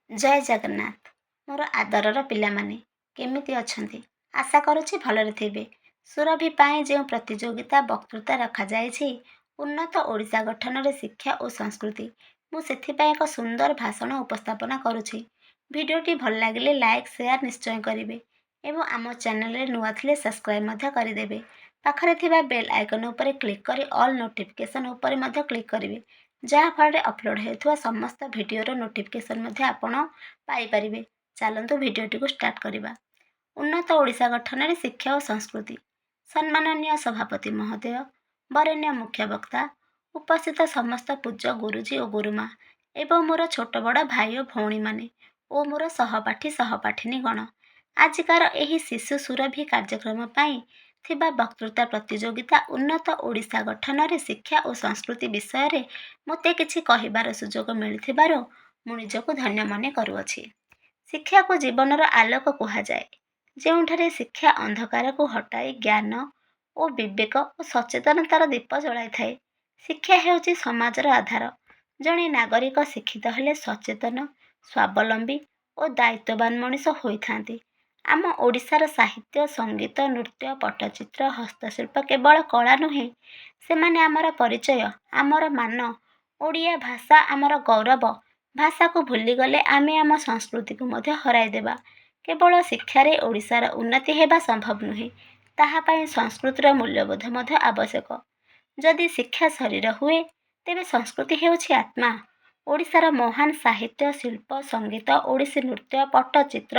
ଜୟ ଜଗନ୍ନାଥ। ମୋର ଆଦରର ପିଲାମାନେ କେମିତି ଅଛନ୍ତି? ଆଶା କରୁଛି ଭଲରେ ଥିବେ। ସୁରଭି ପାଇଁ ଯେଉଁ ପ୍ରତିଯୋଗିତା ବକ୍ତୃତା ରଖାଯାଇଛି, ଉନ୍ନତ ଓଡ଼ିଶା ଗଠନରେ ଶିକ୍ଷା ଓ ସଂସ୍କୃତି, ମୁଁ ସେଥିପାଇଁ ଏକ ସୁନ୍ଦର ଭାଷଣ ଉପସ୍ଥାପନା କରୁଛି। ଭିଡ଼ିଓଟି ଭଲ ଲାଗିଲେ ଲାଇକ୍ ସେୟାର ନିଶ୍ଚୟ କରିବେ ଏବଂ ଆମ ଚ୍ୟାନେଲରେ ନୂଆ ଥିଲେ ସବସ୍କ୍ରାଇବ୍ ମଧ୍ୟ କରିଦେବେ। ପାଖରେ ଥିବା ବେଲ୍ ଆଇକନ୍ ଉପରେ କ୍ଲିକ୍ କରି ଅଲ୍ ନୋଟିଫିକେସନ୍ ଉପରେ ମଧ୍ୟ କ୍ଲିକ୍ କରିବେ, ଯାହାଫଳରେ ଅପଲୋଡ଼ ହେଉଥିବା ସମସ୍ତ ଭିଡ଼ିଓର ନୋଟିଫିକେସନ୍ ମଧ୍ୟ ଆପଣ ପାଇପାରିବେ। ଚାଲନ୍ତୁ ଭିଡ଼ିଓଟିକୁ ଷ୍ଟାର୍ଟ କରିବା। ଉନ୍ନତ ଓଡ଼ିଶା ଗଠନରେ ଶିକ୍ଷା ଓ ସଂସ୍କୃତି। ସମ୍ମାନନୀୟ ସଭାପତି ମହୋଦୟ, ବରେଣ୍ୟ ମୁଖ୍ୟ ବକ୍ତା, ଉପସ୍ଥିତ ସମସ୍ତ ପୂଜ୍ୟ ଗୁରୁଜୀ ଓ ଗୁରୁମା ଏବଂ ମୋର ଛୋଟ ବଡ଼ ଭାଇ ଓ ଭଉଣୀମାନେ ଓ ମୋର ସହପାଠୀ ସହପାଠିନୀଗଣ, ଆଜିକାର ଏହି ଶିଶୁ ସୁରଭି କାର୍ଯ୍ୟକ୍ରମ ପାଇଁ ଥିବା ବକ୍ତୃତା ପ୍ରତିଯୋଗିତା ଉନ୍ନତ ଓଡ଼ିଶା ଗଠନରେ ଶିକ୍ଷା ଓ ସଂସ୍କୃତି ବିଷୟରେ ମୋତେ କିଛି କହିବାର ସୁଯୋଗ ମିଳିଥିବାରୁ ମୁଁ ନିଜକୁ ଧନ୍ୟ ମନେ କରୁଅଛି। ଶିକ୍ଷାକୁ ଜୀବନର ଆଲୋକ କୁହାଯାଏ, ଯେଉଁଠାରେ ଶିକ୍ଷା ଅନ୍ଧକାରକୁ ହଟାଇ ଜ୍ଞାନ ଓ ବିବେକ ଓ ସଚେତନତାର ଦୀପ ଜଳାଇଥାଏ। ଶିକ୍ଷା ହେଉଛି ସମାଜର ଆଧାର। ଜଣେ ନାଗରିକ ଶିକ୍ଷିତ ହେଲେ ସଚେତନ, ସ୍ୱାବଲମ୍ବୀ ଓ ଦାୟିତ୍ୱବାନ ମଣିଷ ହୋଇଥାନ୍ତି। ଆମ ଓଡ଼ିଶାର ସାହିତ୍ୟ, ସଙ୍ଗୀତ, ନୃତ୍ୟ, ପଟ୍ଟଚିତ୍ର, ହସ୍ତଶିଳ୍ପ କେବଳ କଳା ନୁହେଁ, ସେମାନେ ଆମର ପରିଚୟ, ଆମର ମାନ। ଓଡ଼ିଆ ଭାଷା ଆମର ଗୌରବ। ଭାଷାକୁ ଭୁଲିଗଲେ ଆମେ ଆମ ସଂସ୍କୃତିକୁ ମଧ୍ୟ ହରାଇଦେବା। କେବଳ ଶିକ୍ଷାରେ ଓଡ଼ିଶାର ଉନ୍ନତି ହେବା ସମ୍ଭବ ନୁହେଁ, ତାହା ପାଇଁ ସଂସ୍କୃତିର ମୂଲ୍ୟବୋଧ ମଧ୍ୟ ଆବଶ୍ୟକ। ଯଦି ଶିକ୍ଷା ଶରୀର ହୁଏ, ତେବେ ସଂସ୍କୃତି ହେଉଛି ଆତ୍ମା। ଓଡ଼ିଶାର ମହାନ ସାହିତ୍ୟ, ଶିଳ୍ପ, ସଙ୍ଗୀତ, ଓଡ଼ିଶୀ ନୃତ୍ୟ, ପଟ୍ଟଚିତ୍ର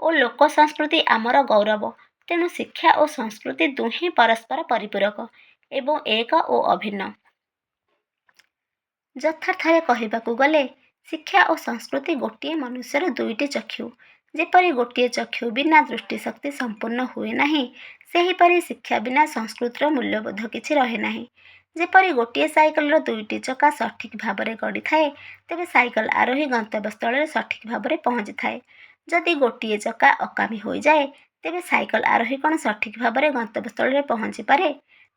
ଓ ଲୋକ ସଂସ୍କୃତି ଆମର ଗୌରବ। ତେଣୁ ଶିକ୍ଷା ଓ ସଂସ୍କୃତି ଦୁହେଁ ପରସ୍ପର ପରିପୂରକ ଏବଂ ଏକ ଓ ଅଭିନ୍ନ। ଯଥାର୍ଥରେ କହିବାକୁ ଗଲେ, ଶିକ୍ଷା ଓ ସଂସ୍କୃତି ଗୋଟିଏ ମନୁଷ୍ୟର ଦୁଇଟି ଚକ୍ଷୁ। ଯେପରି ଗୋଟିଏ ଚକ୍ଷୁ ବିନା ଦୃଷ୍ଟିଶକ୍ତି ସମ୍ପୂର୍ଣ୍ଣ ହୁଏ ନାହିଁ, ସେହିପରି ଶିକ୍ଷା ବିନା ସଂସ୍କୃତିର ମୂଲ୍ୟବୋଧ କିଛି ରହେ ନାହିଁ। ଯେପରି ଗୋଟିଏ ସାଇକେଲର ଦୁଇଟି ଚକା ସଠିକ୍ ଭାବରେ ଗଡ଼ିଥାଏ, ତେବେ ସାଇକେଲ ଆରୋହୀ ଗନ୍ତବ୍ୟସ୍ଥଳରେ ସଠିକ୍ ଭାବରେ ପହଞ୍ଚିଥାଏ। ଯଦି ଗୋଟିଏ ଚକା ଅକାମୀ ହୋଇଯାଏ, ତେବେ ସାଇକେଲ ଆରୋହୀ କ'ଣ ସଠିକ୍ ଭାବରେ ଗନ୍ତବ୍ୟସ୍ଥଳରେ ପହଞ୍ଚିପାରେ?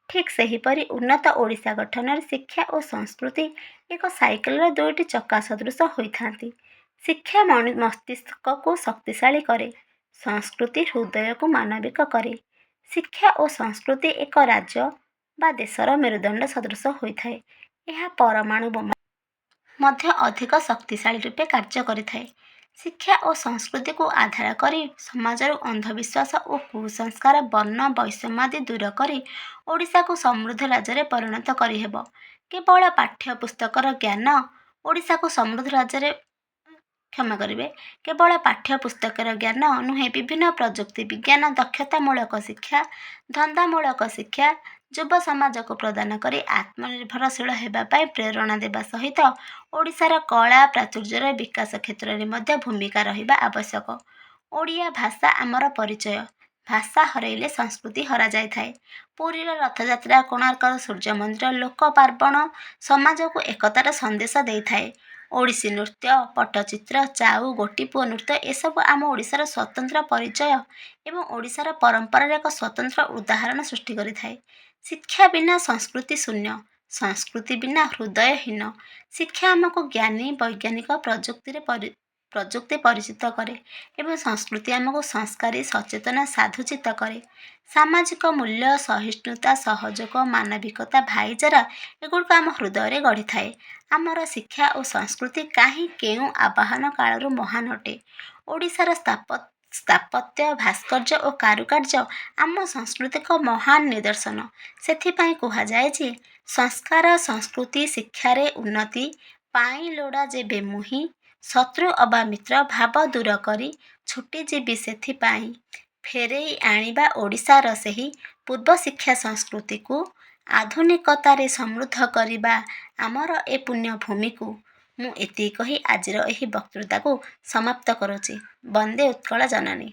ଠିକ୍ ସେହିପରି ଉନ୍ନତ ଓଡ଼ିଶା ଗଠନରେ ଶିକ୍ଷା ଓ ସଂସ୍କୃତି ଏକ ସାଇକେଲର ଦୁଇଟି ଚକା ସଦୃଶ ହୋଇଥାନ୍ତି। ଶିକ୍ଷା ମସ୍ତିଷ୍କକୁ ଶକ୍ତିଶାଳୀ କରେ, ସଂସ୍କୃତି ହୃଦୟକୁ ମାନବିକ କରେ। ଶିକ୍ଷା ଓ ସଂସ୍କୃତି ଏକ ରାଜ୍ୟ ବା ଦେଶର ମେରୁଦଣ୍ଡ ସଦୃଶ ହୋଇଥାଏ। ଏହା ପରମାଣୁ ବୋମା ମଧ୍ୟ ଅଧିକ ଶକ୍ତିଶାଳୀ ରୂପେ କାର୍ଯ୍ୟ କରିଥାଏ। ଶିକ୍ଷା ଓ ସଂସ୍କୃତିକୁ ଆଧାର କରି ସମାଜରୁ ଅନ୍ଧବିଶ୍ୱାସ ଓ କୁସଂସ୍କାର, ବର୍ଣ୍ଣ ବୈଷମ୍ୟାଦି ଦୂର କରି ଓଡ଼ିଶାକୁ ସମୃଦ୍ଧ ରାଜ୍ୟରେ ପରିଣତ କରିହେବ। କେବଳ ପାଠ୍ୟପୁସ୍ତକର ଜ୍ଞାନ ଓଡ଼ିଶାକୁ ସମୃଦ୍ଧ ରାଜ୍ୟରେ କେବଳ ପାଠ୍ୟପୁସ୍ତକର ଜ୍ଞାନ ନୁହେଁ, ବିଭିନ୍ନ ପ୍ରଯୁକ୍ତି ବିଜ୍ଞାନ, ଦକ୍ଷତାମୂଳକ ଶିକ୍ଷା, ଧନ୍ଦାମୂଳକ ଶିକ୍ଷା ଯୁବ ସମାଜକୁ ପ୍ରଦାନ କରି ଆତ୍ମନିର୍ଭରଶୀଳ ହେବା ପାଇଁ ପ୍ରେରଣା ଦେବା ସହିତ ଓଡ଼ିଶାର କଳା ପ୍ରାଚୁର୍ଯ୍ୟର ବିକାଶ କ୍ଷେତ୍ରରେ ମଧ୍ୟ ଭୂମିକା ରହିବା ଆବଶ୍ୟକ। ଓଡ଼ିଆ ଭାଷା ଆମର ପରିଚୟ। ଭାଷା ହରାଇଲେ ସଂସ୍କୃତି ହରାଯାଇଥାଏ। ପୁରୀର ରଥଯାତ୍ରା, କୋଣାର୍କର ସୂର୍ଯ୍ୟମନ୍ଦିର, ଲୋକ ପାର୍ବଣ ସମାଜକୁ ଏକତାର ସନ୍ଦେଶ ଦେଇଥାଏ। ଓଡ଼ିଶୀ ନୃତ୍ୟ, ପଟ୍ଟଚିତ୍ର, ଚାଉ, ଗୋଟିପୁଅ ନୃତ୍ୟ ଏସବୁ ଆମ ଓଡ଼ିଶାର ସ୍ୱତନ୍ତ୍ର ପରିଚୟ ଏବଂ ଓଡ଼ିଶାର ପରମ୍ପରାର ଏକ ସ୍ୱତନ୍ତ୍ର ଉଦାହରଣ ସୃଷ୍ଟି କରିଥାଏ। ଶିକ୍ଷା ବିନା ସଂସ୍କୃତି ଶୂନ୍ୟ, ସଂସ୍କୃତି ବିନା ହୃଦୟହୀନ। ଶିକ୍ଷା ଆମକୁ ଜ୍ଞାନୀ, ବୈଜ୍ଞାନିକ, ପ୍ରଯୁକ୍ତି ପରିଚିତ କରେ ଏବଂ ସଂସ୍କୃତି ଆମକୁ ସଂସ୍କାରୀ, ସଚେତନ, ସାଧୁଚିତ କରେ। ସାମାଜିକ ମୂଲ୍ୟ, ସହିଷ୍ଣୁତା, ସହଯୋଗ, ମାନବିକତା, ଭାଇଚାରା ଏଗୁଡ଼ିକ ଆମ ହୃଦୟରେ ଗଢ଼ିଥାଏ। ଆମର ଶିକ୍ଷା ଓ ସଂସ୍କୃତି କାହିଁ କେଉଁ ଆବାହନ କାଳରୁ ମହାନ ଅଟେ। ଓଡ଼ିଶାର ସ୍ଥାପତ୍ୟ, ଭାସ୍କର୍ଯ୍ୟ ଓ କାରୁକାର୍ଯ୍ୟ ଆମ ସଂସ୍କୃତିକ ମହାନ ନିଦର୍ଶନ। ସେଥିପାଇଁ କୁହାଯାଇଛି, ସଂସ୍କାର ସଂସ୍କୃତି ଶିକ୍ଷାରେ ଉନ୍ନତି ପାଇଁ ଲୋଡ଼ା ଯେବେ ମୁହିଁ, ଶତ୍ରୁ ଅବା ମିତ୍ର ଭାବ ଦୂର କରି ଛୁଟିଯିବି ସେଥିପାଇଁ। ଫେରେଇ ଆଣିବା ଓଡ଼ିଶାର ସେହି ପୂର୍ବ ଶିକ୍ଷା ସଂସ୍କୃତିକୁ, ଆଧୁନିକତାରେ ସମୃଦ୍ଧ କରିବା ଆମର ଏ ପୁଣ୍ୟଭୂମିକୁ। ମୁଁ ଏତିକି କହି ଆଜିର ଏହି ବକ୍ତୃତାକୁ ସମାପ୍ତ କରୁଛି। ବନ୍ଦେ ଉତ୍କଳ ଜନନୀ।